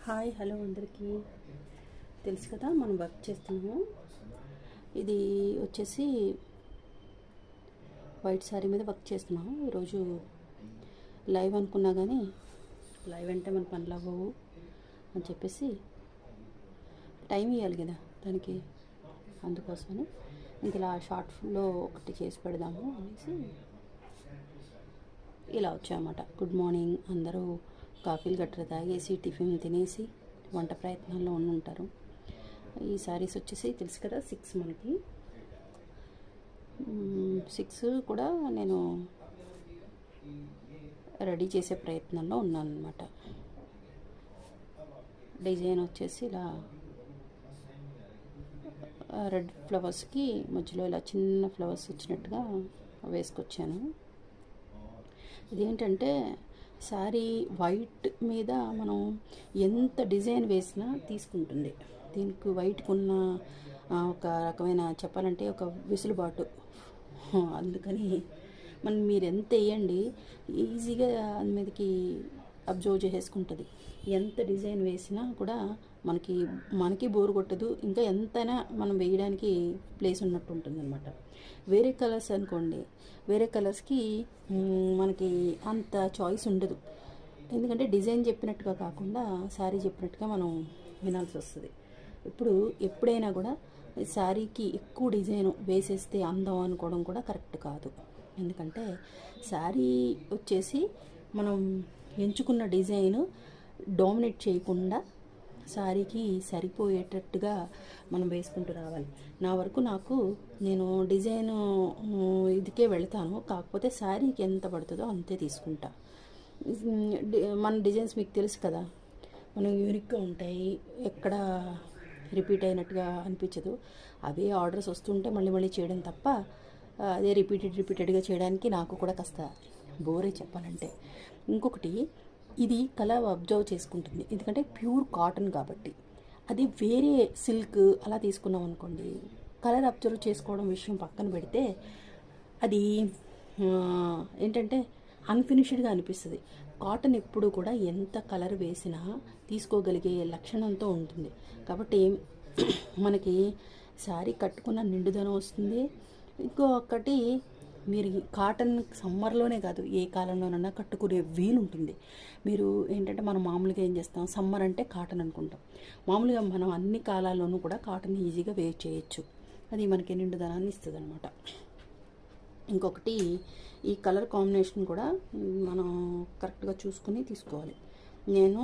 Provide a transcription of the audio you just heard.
Hi hello అందరికీ తెలుసు కదా మనం వర్క్ చేస్తున్నాము. ఇది వచ్చేసి వైట్ శారీ మీద వర్క్ చేస్తున్నాము. ఈరోజు లైవ్ అనుకున్నా కానీ లైవ్ అంటే మన పనులు అవ్వవు అని చెప్పేసి టైం ఇవ్వాలి కదా దానికి, అందుకోసమని ఇంక ఇలా షార్ట్లో ఒకటి చేసి పెడదాము అనేసి ఇలా వచ్చామన్నమాట. గుడ్ మార్నింగ్, అందరూ కాఫీలు గట్రా తాగేసి టిఫిన్ తినేసి వంట ప్రయత్నాల్లో ఉంటారు. ఈ శారీస్ వచ్చేసి తెలుసు కదా 6 మనకి 6 కూడా నేను రెడీ చేసే ప్రయత్నంలో ఉన్నాను అనమాట. డిజైన్ వచ్చేసి ఇలా రెడ్ ఫ్లవర్స్కి మధ్యలో ఇలా చిన్న ఫ్లవర్స్ వచ్చినట్టుగా వేసుకొచ్చాను. ఇదేంటంటే శారీ వైట్ మీద మనం ఎంత డిజైన్ వేసినా తీసుకుంటుంది. దీనికి వైట్కి ఉన్న ఒక రకమైన చెప్పాలంటే ఒక వెసులుబాటు. అందుకని మీరు ఎంత వేయండి ఈజీగా దాని మీదకి అబ్జర్వ్ చేసేసుకుంటుంది. ఎంత డిజైన్ వేసినా కూడా మనకి బోర్ కొట్టదు. ఇంకా ఎంతైనా మనం వేయడానికి ప్లేస్ ఉన్నట్టు ఉంటుంది అనమాట. వేరే కలర్స్ అనుకోండి, వేరే కలర్స్కి మనకి అంత చాయిస్ ఉండదు. ఎందుకంటే డిజైన్ చెప్పినట్టుగా కాకుండా శారీ చెప్పినట్టుగా మనం వినాల్సి వస్తుంది. ఎప్పుడైనా కూడా శారీకి ఎక్కువ డిజైన్ వేసేస్తే అందం అనుకోవడం కూడా కరెక్ట్ కాదు. ఎందుకంటే శారీ వచ్చేసి మనం ఎంచుకున్న డిజైన్ డామినేట్ చేయకుండా శారీకి సరిపోయేటట్టుగా మనం వేసుకుంటూ రావాలి. నా వరకు నేను డిజైన్ ఇదికే వెళ్తాను. కాకపోతే శారీకి ఎంత పడుతుందో అంతే తీసుకుంటా. మన డిజైన్స్ మీకు తెలుసు కదా, మనం యూనిక్గా ఉంటాయి, ఎక్కడ రిపీట్ అయినట్టుగా అనిపించదు. అవే ఆర్డర్స్ వస్తుంటే మళ్ళీ చేయడం తప్ప అదే రిపీటెడ్గా చేయడానికి నాకు కూడా కాస్త బోరే చెప్పాలంటే. ఇంకొకటి, ఇది కలర్ అబ్జర్వ్ చేసుకుంటుంది. ఎందుకంటే ప్యూర్ కాటన్ కాబట్టి. అది వేరే సిల్క్ అలా తీసుకున్నాం అనుకోండి, కలర్ అబ్జర్వ్ చేసుకోవడం విషయం పక్కన పెడితే అది ఏంటంటే అన్ఫినిష్డ్గా అనిపిస్తుంది. కాటన్ ఎప్పుడు కూడా ఎంత కలర్ వేసినా తీసుకోగలిగే లక్షణంతో ఉంటుంది. కాబట్టి మనకి శారీ కట్టుకున్న నిండుదనం వస్తుంది. ఇంకొకటి, మీరు కాటన్ సమ్మర్లోనే కాదు ఏ కాలంలోనైనా కట్టుకునే వీలు ఉంటుంది. మీరు ఏంటంటే మనం మామూలుగా ఏం చేస్తాం, సమ్మర్ అంటే కాటన్ అనుకుంటాం. మామూలుగా మనం అన్ని కాలాల్లోనూ కూడా కాటన్ ఈజీగా వేర్ చేయొచ్చు. అది మనకి నిండుదనాన్ని ఇస్తుంది అనమాట. ఇంకొకటి, ఈ కలర్ కాంబినేషన్ కూడా మనం కరెక్ట్గా చూసుకుని తీసుకోవాలి. నేను